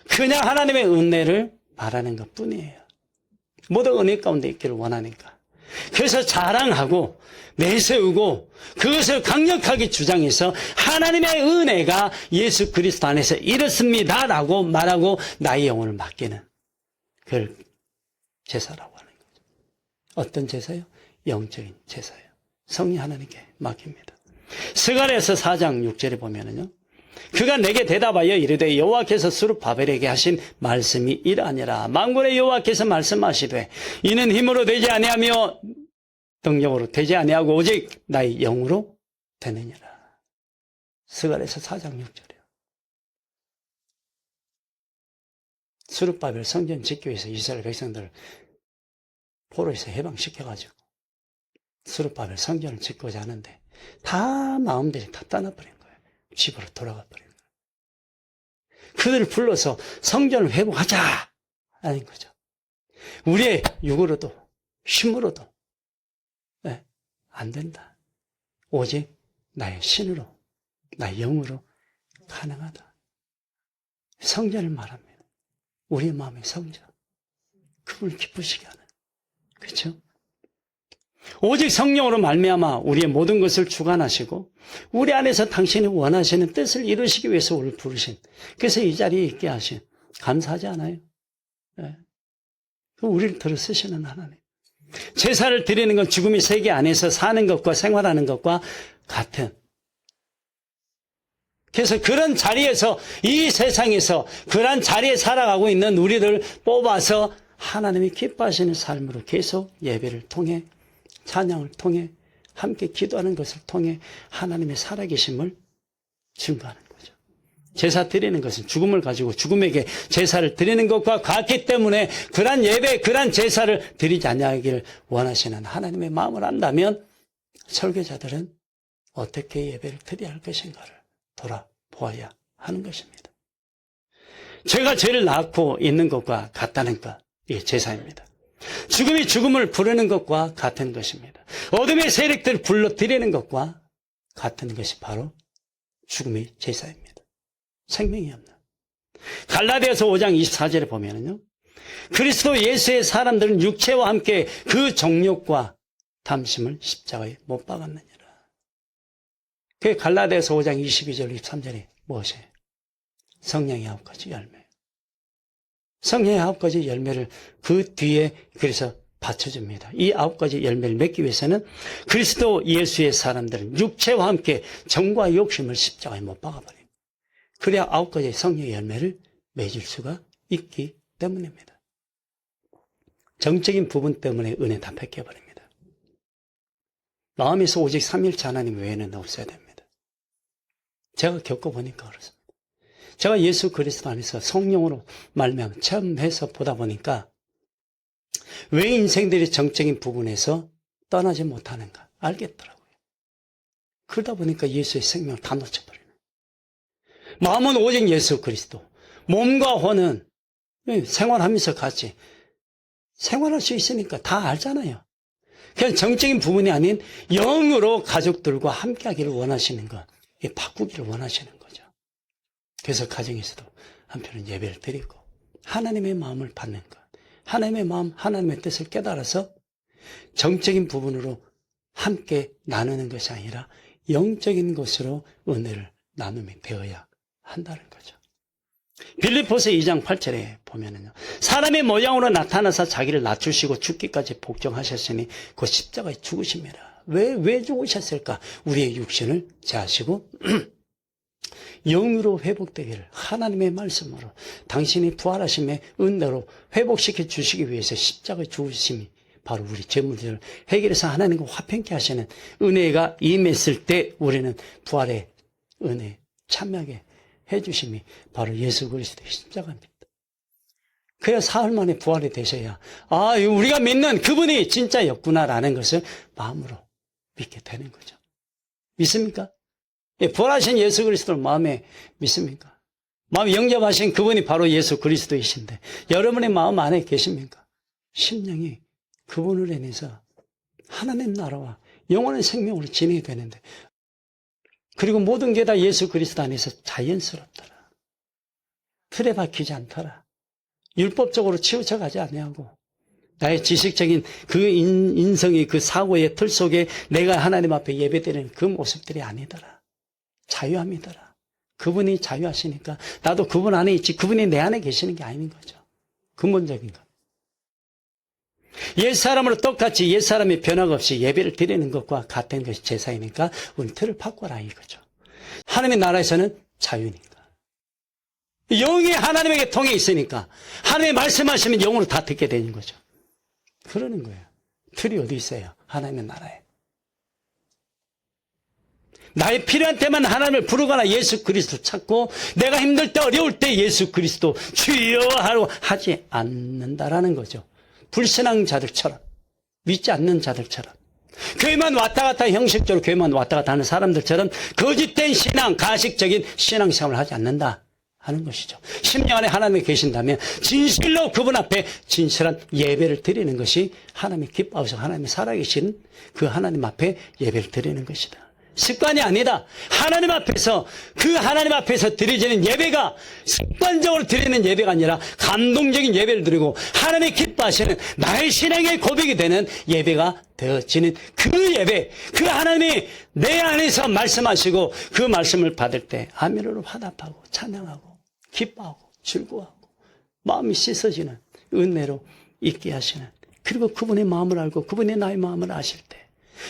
그냥 하나님의 은혜를 말하는 것뿐이에요. 모두 은혜 가운데 있기를 원하니까. 그래서 자랑하고 내세우고 그것을 강력하게 주장해서 하나님의 은혜가 예수 그리스도 안에서 이렇습니다라고 말하고 나의 영혼을 맡기는 그걸 제사라고 하는 거죠. 어떤 제사요? 영적인 제사예요. 성령 하나님께 맡깁니다. 스가랴서 4장 6절에 보면은요. 그가 내게 대답하여 이르되 여호와께서 스룹바벨에게 하신 말씀이 이러하니라. 만군의 여호와께서 말씀하시되 이는 힘으로 되지 아니하며 능력으로 되지 아니하고 오직 나의 영으로 되느니라. 스가랴서 4장 6절이요. 스룹바벨 성전 짓기 위해서 이스라엘 백성들을 포로에서 해방시켜가지고 스룹바벨 성전을 짓고자 하는데 다 마음들이 다 떠나버린 거예요. 집으로 돌아가 버린 거예요. 그들을 불러서 성전을 회복하자 하는 거죠. 우리의 육으로도 힘으로도 안 된다. 오직 나의 신으로 나의 영으로 가능하다. 성전을 말합니다. 우리의 마음의 성전. 그분을 기쁘시게 하는. 그렇죠? 오직 성령으로 말미암아 우리의 모든 것을 주관하시고 우리 안에서 당신이 원하시는 뜻을 이루시기 위해서 우리를 부르신, 그래서 이 자리에 있게 하신, 감사하지 않아요? 네. 우리를 들어 쓰시는 하나님. 제사를 드리는 건 죽음의 세계 안에서 사는 것과 생활하는 것과 같은. 그래서 그런 자리에서, 이 세상에서 그런 자리에 살아가고 있는 우리를 뽑아서 하나님이 기뻐하시는 삶으로 계속 예배를 통해, 찬양을 통해, 함께 기도하는 것을 통해 하나님의 살아계심을 증거하는 거죠. 제사 드리는 것은 죽음을 가지고 죽음에게 제사를 드리는 것과 같기 때문에 그러한 예배, 그러한 제사를 드리지 아니하기를 원하시는 하나님의 마음을 안다면 설교자들은 어떻게 예배를 드려야 할 것인가를 돌아보아야 하는 것입니다. 죄가 죄를 낳고 있는 것과 같다는 것, 이게 제사입니다. 죽음이 죽음을 부르는 것과 같은 것입니다. 어둠의 세력들을 불러들이는 것과 같은 것이 바로 죽음의 제사입니다. 생명이 없는. 갈라디아서 5장 24절에 보면은요. 그리스도 예수의 사람들은 육체와 함께 그 정욕과 탐심을 십자가에 못 박았느니라. 그 갈라디아서 5장 22절 23절에 무엇이에요? 성령의 9가지 열매. 성령의 9가지 열매를 그 뒤에 그래서 받쳐줍니다. 이 9가지 열매를 맺기 위해서는 그리스도 예수의 사람들은 육체와 함께 정과 욕심을 십자가에 못 박아버립니다. 그래야 9가지 성령의 열매를 맺을 수가 있기 때문입니다. 정적인 부분 때문에 은혜 다 뺏겨버립니다. 마음에서 오직 삼일체 하나님 외에는 없어야 됩니다. 제가 겪어보니까 그렇습니다. 제가 예수 그리스도 안에서 성령으로 말미암아 체험해서 보다 보니까 왜 인생들이 정적인 부분에서 떠나지 못하는가 알겠더라고요. 그러다 보니까 예수의 생명을 다 놓쳐버리는. 마음은 오직 예수 그리스도, 몸과魂은 생활하면서 같이 생활할 수 있으니까 다 알잖아요. 그냥 정적인 부분이 아닌 영으로 가족들과 함께하기를 원하시는 것, 바꾸기를 원하시는 거죠. 그래서 가정에서도 한편은 예배를 드리고 하나님의 마음을 받는 것, 하나님의 마음, 하나님의 뜻을 깨달아서 정적인 부분으로 함께 나누는 것이 아니라 영적인 것으로 은혜를 나눔이 되어야 한다는 거죠. 빌립보서 2장 8절에 보면은요. 사람의 모양으로 나타나서 자기를 낮추시고 죽기까지 복종하셨으니 그 십자가에 죽으십니다. 왜 죽으셨을까? 우리의 육신을 제하시고 영으로 회복되기를 하나님의 말씀으로 당신이 부활하심의 은혜로 회복시켜 주시기 위해서 십자가에 죽으심이 바로 우리 죄 문제를 해결해서 하나님과 화평케 하시는 은혜가 임했을 때 우리는 부활의 은혜 참여하게 해주심이 바로 예수 그리스도의 십자가입니다. 그래야 사흘 만에 부활이 되셔야 우리가 믿는 그분이 진짜였구나라는 것을 마음으로 믿게 되는 거죠. 믿습니까? 부활하신 예수 그리스도를 마음에 믿습니까? 마음에 영접하신 그분이 바로 예수 그리스도이신데 여러분의 마음 안에 계십니까? 심령이 그분을 인해서 하나님 나라와 영원한 생명으로 진행이 되는데 그리고 모든 게 다 예수 그리스도 안에서 자연스럽더라. 틀에 박히지 않더라. 율법적으로 치우쳐 가지 아니하고 나의 지식적인 그 인성의 그 사고의 틀 속에 내가 하나님 앞에 예배드리는 그 모습들이 아니더라. 자유함이더라. 그분이 자유하시니까 나도 그분 안에 있지 그분이 내 안에 계시는 게 아닌 거죠. 근본적인 것. 옛사람으로 똑같이 옛사람이 변화가 없이 예배를 드리는 것과 같은 것이 제사이니까 우리 틀을 바꿔라 이거죠. 하나님의 나라에서는 자유니까. 영이 하나님에게 통해 있으니까 하나님의 말씀하시면 영으로 다 듣게 되는 거죠. 그러는 거예요. 틀이 어디 있어요? 하나님의 나라에. 나의 필요한 때만 하나님을 부르거나 예수 그리스도 찾고 내가 힘들 때 어려울 때 예수 그리스도 주여 하고 하지 않는다라는 거죠. 불신앙자들처럼, 믿지 않는 자들처럼, 교회만 왔다 갔다 형식적으로 교회만 왔다 갔다 하는 사람들처럼 거짓된 신앙, 가식적인 신앙생활을 하지 않는다 하는 것이죠. 심령 안에 하나님이 계신다면 진실로 그분 앞에 진실한 예배를 드리는 것이 하나님이 기뻐하셔서 하나님이 살아계신 그 하나님 앞에 예배를 드리는 것이다. 습관이 아니다. 하나님 앞에서, 그 하나님 앞에서 드려지는 예배가 습관적으로 드리는 예배가 아니라 감동적인 예배를 드리고 하나님이 기뻐하시는 나의 신앙의 고백이 되는 예배가 되어지는 그 예배, 그 하나님이 내 안에서 말씀하시고 그 말씀을 받을 때 아멘으로 화답하고 찬양하고 기뻐하고 즐거워하고 마음이 씻어지는 은혜로 있게 하시는, 그리고 그분의 마음을 알고 그분의 나의 마음을 아실 때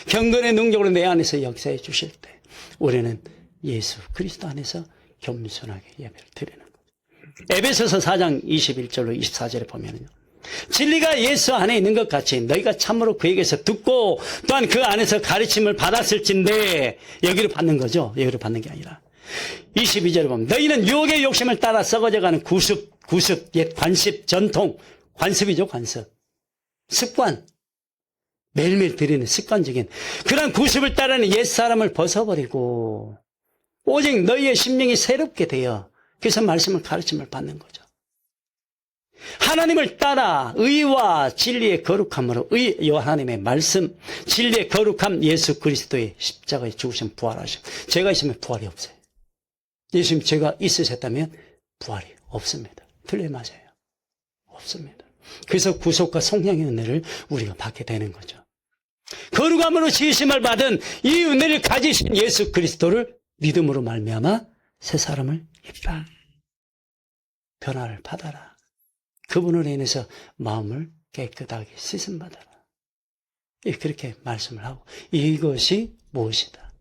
경건의 능력으로 내 안에서 역사해 주실 때 우리는 예수 그리스도 안에서 겸손하게 예배를 드리는 거죠. 에베소서 4장 21절로 24절에 보면요, 진리가 예수 안에 있는 것 같이 너희가 참으로 그에게서 듣고 또한 그 안에서 가르침을 받았을진데, 여기를 받는 거죠. 여기를 받는 게 아니라 22절에 보면 너희는 유혹의 욕심을 따라 썩어져가는 구습, 옛 관습, 전통, 관습이죠. 관습, 습관, 매일매일 드리는 습관적인 그런 구습을 따르는 옛사람을 벗어버리고 오직 너희의 심령이 새롭게 되어, 그래서 말씀을 가르침을 받는 거죠. 하나님을 따라 의와 진리의 거룩함으로, 하나님의 말씀, 진리의 거룩함, 예수 그리스도의 십자가에 죽으신 부활하심. 죄가 있으면 부활이 없어요. 예수님 죄가 있으셨다면 부활이 없습니다. 틀려 맞아요. 없습니다. 그래서 구속과 성령의 은혜를 우리가 받게 되는 거죠. 거룩함으로 지으심을 받은 이 은혜를 가지신 예수 그리스도를 믿음으로 말미암아 새 사람을 입라. 변화를 받아라. 그분으로 인해서 마음을 깨끗하게 씻음 받아라. 그렇게 말씀을 하고, 이것이 무엇이다?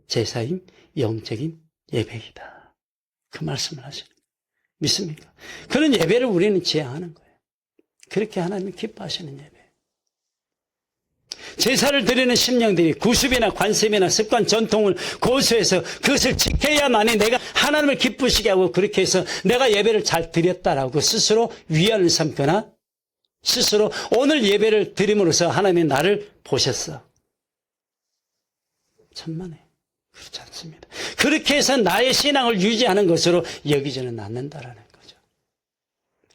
제사임 영적인 예배이다. 그 말씀을 하시는 거예요. 믿습니까? 그런 예배를 우리는 지향하는 거예요. 그렇게 하나님이 기뻐하시는 예배. 제사를 드리는 심령들이 구습이나 관습이나 습관, 전통을 고수해서 그것을 지켜야만이 내가 하나님을 기쁘시게 하고, 그렇게 해서 내가 예배를 잘 드렸다라고 스스로 위안을 삼거나 스스로 오늘 예배를 드림으로써 하나님이 나를 보셨어. 천만에 그렇지 않습니다. 그렇게 해서 나의 신앙을 유지하는 것으로 여기지는 않는다라는 거죠.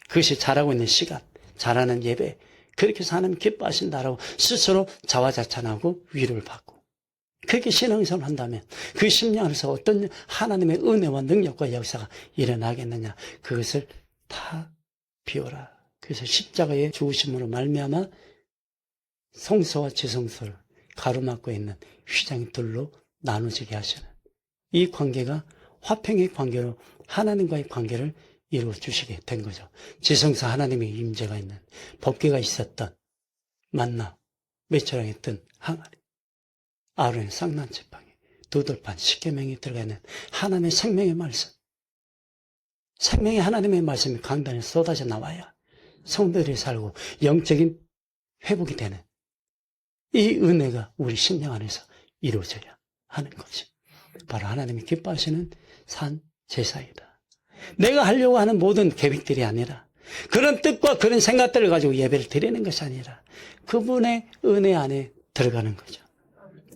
그것이 잘하고 있는 시간, 잘하는 예배, 그렇게 해서 하나님 기뻐하신다라고 스스로 자화자찬하고 위로를 받고, 그렇게 신앙생활을 한다면 그 심령 안에서 어떤 하나님의 은혜와 능력과 역사가 일어나겠느냐. 그것을 다 비워라. 그래서 십자가의 죽으심으로 말미암아 성소와 지성소를 가로막고 있는 휘장이 둘로 나누지게 하시는 이 관계가 화평의 관계로 하나님과의 관계를 이루어 주시게 된 거죠. 지성소 하나님의 임재가 있는, 법궤가 있었던 만나 매초랑에 뜬 항아리, 아론의 쌍난 지팡이, 두돌판 십계명이 들어가 있는 하나님의 생명의 말씀, 생명의 하나님의 말씀이 강단에 쏟아져 나와야 성도들이 살고 영적인 회복이 되는 이 은혜가 우리 심령 안에서 이루어져야 하는 것이 바로 하나님이 기뻐하시는 산 제사이다. 내가 하려고 하는 모든 계획들이 아니라, 그런 뜻과 그런 생각들을 가지고 예배를 드리는 것이 아니라 그분의 은혜 안에 들어가는 거죠.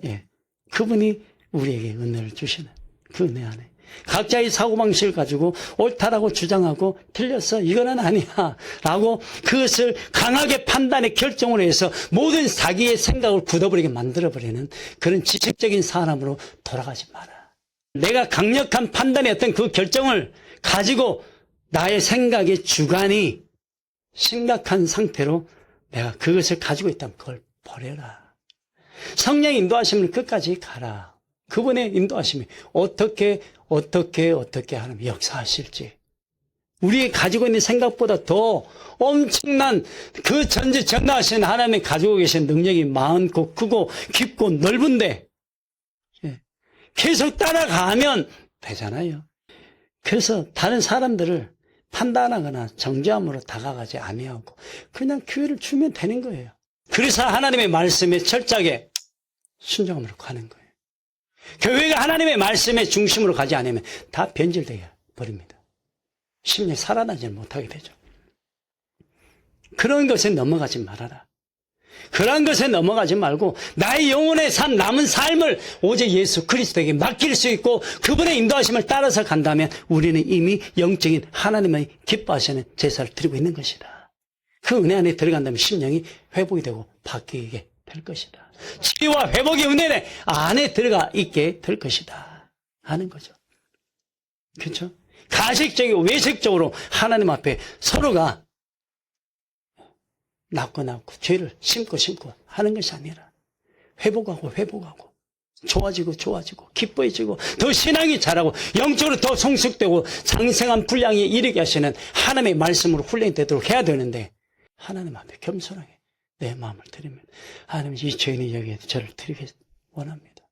예, 그분이 우리에게 은혜를 주시는 그 은혜 안에 각자의 사고방식을 가지고 옳다라고 주장하고 틀렸어, 이거는 아니야 라고 그것을 강하게 판단의 결정을 해서 모든 자기의 생각을 굳어버리게 만들어버리는 그런 지식적인 사람으로 돌아가지 마라. 내가 강력한 판단의 어떤 그 결정을 가지고 나의 생각의 주관이 심각한 상태로 내가 그것을 가지고 있다면 그걸 버려라. 성령의 인도하심을 끝까지 가라. 그분의 인도하심이 어떻게 하나님 역사하실지 우리 가지고 있는 생각보다 더 엄청난 그 전지전능하신 하나님이 가지고 계신 능력이 많고 크고 깊고 넓은데 계속 따라가면 되잖아요. 그래서 다른 사람들을 판단하거나 정죄함으로 다가가지 아니하고 그냥 기회를 주면 되는 거예요. 그래서 하나님의 말씀에 철저하게 순종함으로 가는 거예요. 교회가 하나님의 말씀의 중심으로 가지 않으면 다 변질되어 버립니다. 심령이 살아나지 못하게 되죠. 그런 것에 넘어가지 말아라. 그런 것에 넘어가지 말고 나의 영혼의 남은 삶을 오직 예수 그리스도에게 맡길 수 있고 그분의 인도하심을 따라서 간다면 우리는 이미 영적인 하나님의 기뻐하시는 제사를 드리고 있는 것이다. 그 은혜 안에 들어간다면 심령이 회복이 되고 바뀌게 될 것이다. 치유와 회복의 은혜 안에 들어가 있게 될 것이다 하는 거죠. 그렇죠? 가식적이고 외식적으로 하나님 앞에 서로가 낳고 죄를 심고 하는 것이 아니라 회복하고 좋아지고 기뻐해지고 더 신앙이 자라고 영적으로 더 성숙되고 장생한 분량에 이르게 하시는 하나님의 말씀으로 훈련이 되도록 해야 되는데 하나님 앞에 겸손하게 내 마음을 드리면 하나님 이 죄인이 여기에 저를 드리게 원합니다.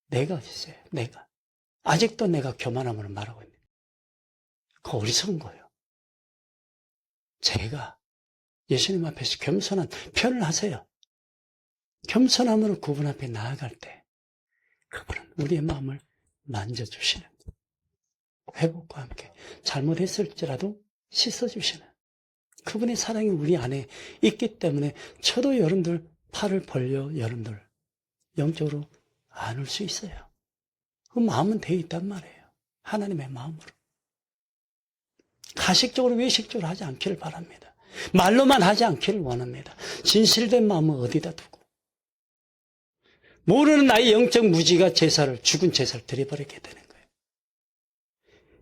내가 어디 있어요? 내가 아직도 내가 교만함으로 말하고 있는 그 어리석은 거예요. 제가 예수님 앞에서 겸손한 표현을 하세요. 겸손함으로 그분 앞에 나아갈 때 그분은 우리의 마음을 만져주시는 회복과 함께 잘못했을지라도 씻어주시는 그분의 사랑이 우리 안에 있기 때문에 저도 여러분들 팔을 벌려 여러분들 영적으로 안을 수 있어요. 그 마음은 되어 있단 말이에요. 하나님의 마음으로. 가식적으로 외식적으로 하지 않기를 바랍니다. 말로만 하지 않기를 원합니다. 진실된 마음은 어디다 두고 모르는 나의 영적 무지가 죽은 제사를 드려버리게 되는 거예요.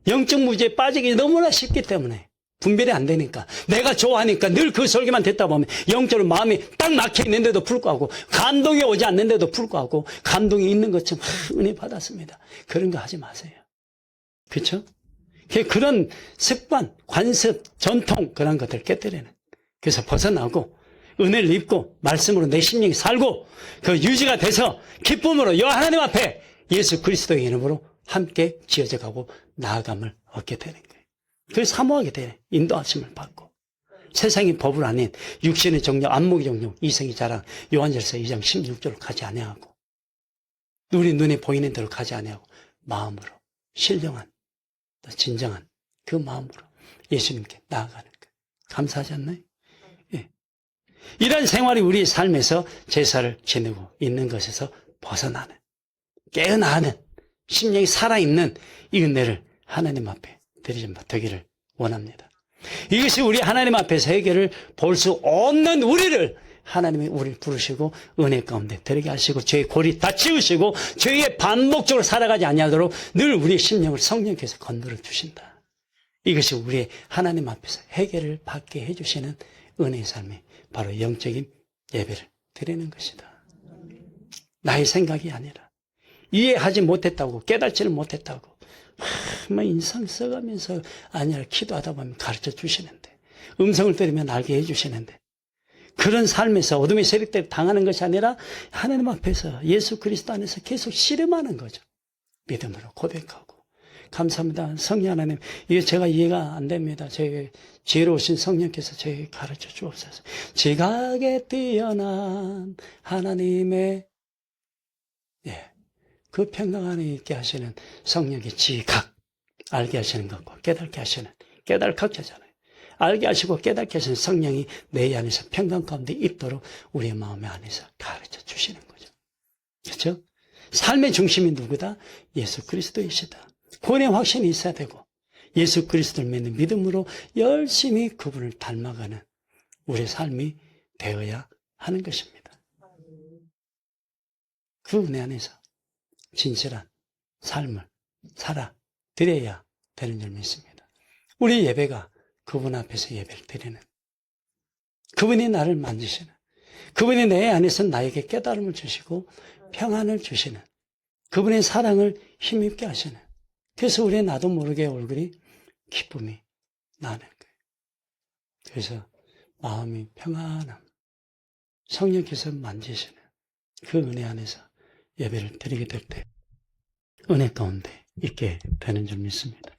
영적 무지에 빠지기 너무나 쉽기 때문에 분별이 안 되니까 내가 좋아하니까 늘 그 설교만 듣다 보면 영적으로 마음이 딱 막혀 있는데도 불구하고 감동이 오지 않는데도 불구하고 감동이 있는 것처럼 은혜 받았습니다. 그런 거 하지 마세요. 그렇죠? 그런 습관, 관습, 전통 그런 것들 깨뜨리는 그래서 벗어나고 은혜를 입고 말씀으로 내 심령이 살고 그 유지가 돼서 기쁨으로 여 하나님 앞에 예수 그리스도의 이름으로 함께 지어져 가고 나아감을 얻게 되는 거예요. 그래서 사모하게 되네. 인도하심을 받고 세상의 법을 아닌 육신의 정욕, 안목의 정욕, 이성의 자랑 요한일서 2장 16절로 가지 아니하고 우리 눈에 보이는 대로 가지 아니하고 마음으로 신령한 진정한 그 마음으로 예수님께 나아가는 거예요. 감사하지 않나요? 예. 이런 생활이 우리 삶에서 제사를 지내고 있는 것에서 벗어나는 깨어나는 심령이 살아있는 이 은혜를 하나님 앞에 드리지 되기를 원합니다. 이것이 우리 하나님 앞에서 해결을 볼 수 없는 우리를 하나님이 우리를 부르시고 은혜 가운데 들게 하시고 죄의 골이 다 치우시고 죄의 반복적으로 살아가지 아니하도록 늘 우리의 심령을 성령께서 건드려 주신다. 이것이 우리의 하나님 앞에서 해결을 받게 해주시는 은혜의 삶이 바로 영적인 예배를 드리는 것이다. 나의 생각이 아니라 이해하지 못했다고 깨닫지를 못했다고 막 인상 써가면서 아니라 기도하다 보면 가르쳐 주시는데 음성을 들으면 알게 해주시는데 그런 삶에서 어둠의 세력들 당하는 것이 아니라 하나님 앞에서 예수 그리스도 안에서 계속 씨름하는 거죠. 믿음으로 고백하고 감사합니다. 성령 하나님, 이게 제가 이해가 안 됩니다. 제 지혜로우신 성령께서 저에게 가르쳐 주옵소서. 지각에 뛰어난 하나님의 그 평강 안에 있게 하시는 성령의 지각, 알게 하시는 것과 깨닫게 하시는 깨달각자잖아요. 알게 하시고 깨닫게 하시는 성령이 내 안에서 평강 가운데 있도록 우리의 마음 안에서 가르쳐 주시는 거죠. 그렇죠? 삶의 중심이 누구다? 예수 그리스도이시다. 구원의 확신이 있어야 되고 예수 그리스도를 믿는 믿음으로 열심히 그분을 닮아가는 우리의 삶이 되어야 하는 것입니다. 그 은혜 안에서 진실한 삶을 살아드려야 되는 줄 믿습니다. 우리 예배가 그분 앞에서 예배를 드리는 그분이 나를 만지시는 그분이 내 안에서 나에게 깨달음을 주시고 평안을 주시는 그분의 사랑을 힘입게 하시는 그래서 우리의 나도 모르게 얼굴이 기쁨이 나는 거예요. 그래서 마음이 평안함, 성령께서 만지시는 그 은혜 안에서 예배를 드리게 될 때 은혜 가운데 있게 되는 줄 믿습니다.